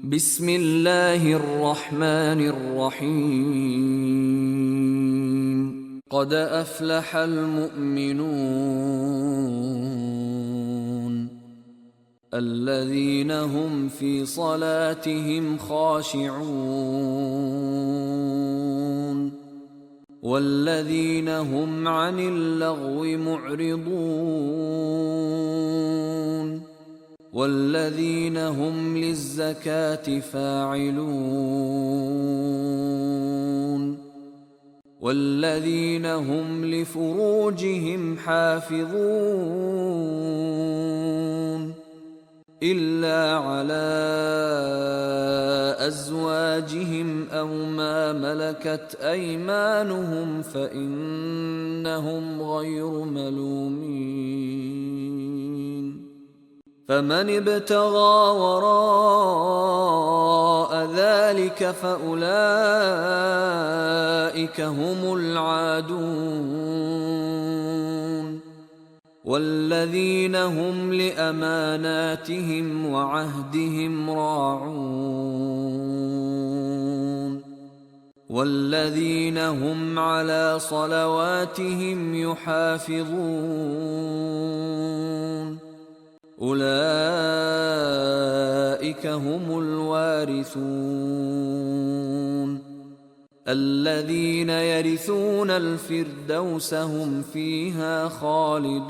بسم الله الرحمن الرحيم. قد أفلح المؤمنون الذين هم في صلاتهم خاشعون والذين هم عن اللغو معرضون والذين هم للزكاة فاعلون والذين هم لفروجهم حافظون إلا على أزواجهم أو ما ملكت أيمانهم فإنهم غير ملومين. فمن ابتغى وراء ذلك فأولئك هم العادون والذين هم لأماناتهم وعهدهم راعون والذين هم على صلواتهم يحافظون أولئك هم الوارثون الذين يرثون الفردوس هم فيها خالدون.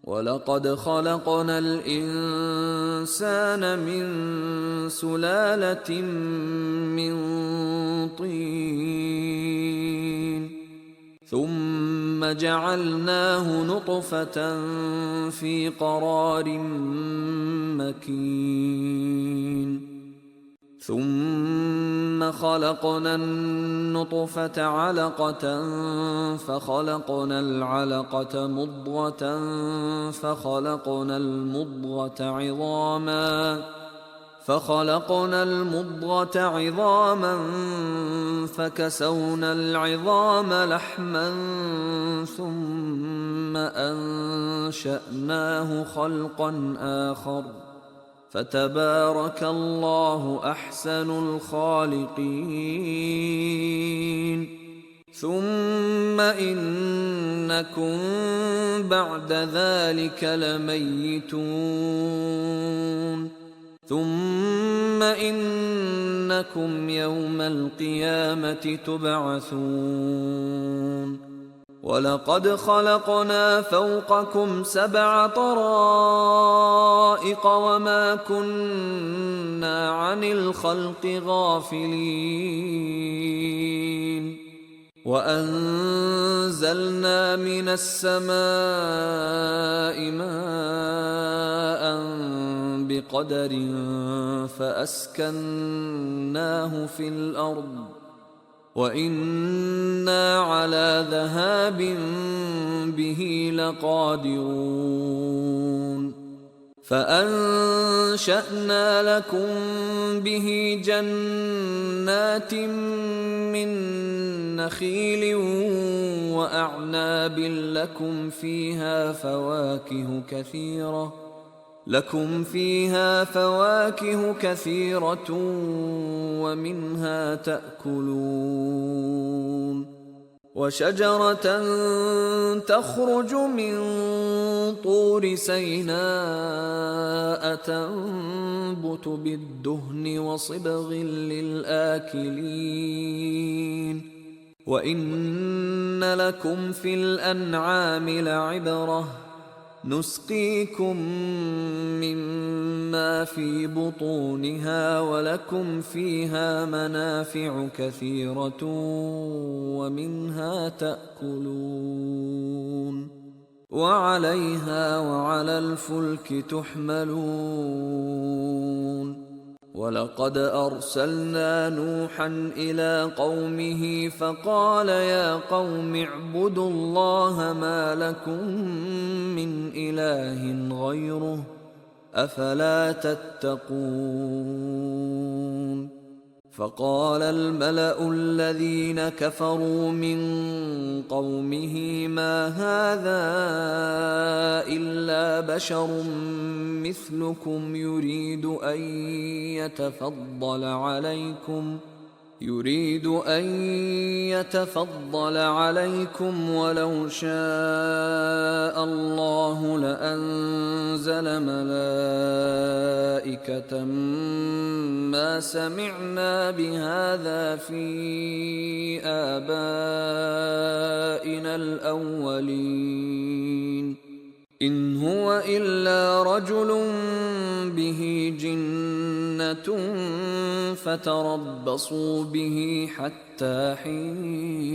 ولقد خلقنا الإنسان من سلالة من طين ثم جعلناه نطفة في قرار مكين ثم خلقنا النطفة علقة فخلقنا العلقة مضغة فخلقنا المضغة عظاما فكسونا العظام لحما ثم أنشأناه خلقا آخر فتبارك الله أحسن الخالقين. ثم إنكم بعد ذلك لميتون ثم إنكم يوم القيامة تبعثون. ولقد خلقنا فوقكم 7 طرائق وما كنا عن الخلق غافلين وأنزلنا من السماء ماء بقدر فأسكناه في الأرض وإنا على ذهاب به لقادرون. فأنشأنا لكم به جنات من نخيل وأعناب لكم فيها فواكه كثيرة ومنها تأكلون. وشجرة تخرج من طور سيناء تنبت بالدهن وصبغ للآكلين وإن لكم في الأنعام لعبرة نسقيكم مما في بطونها ولكم فيها منافع كثيرة ومنها تأكلون وعليها وعلى الفلك تحملون. ولقد أرسلنا نوحا إلى قومه فقال يا قوم اعبدوا الله ما لكم من إله غيره أفلا تتقون. فقال الملأ الذين كفروا من قومه ما هذا إلا بشر مثلكم يريد أن يتفضل عليكم ولو شاء الله لأنزل ملائكة ما سمعنا بهذا في آبائنا الأولين إن هو إلا رجل به جنة فتربصوا به حتى حين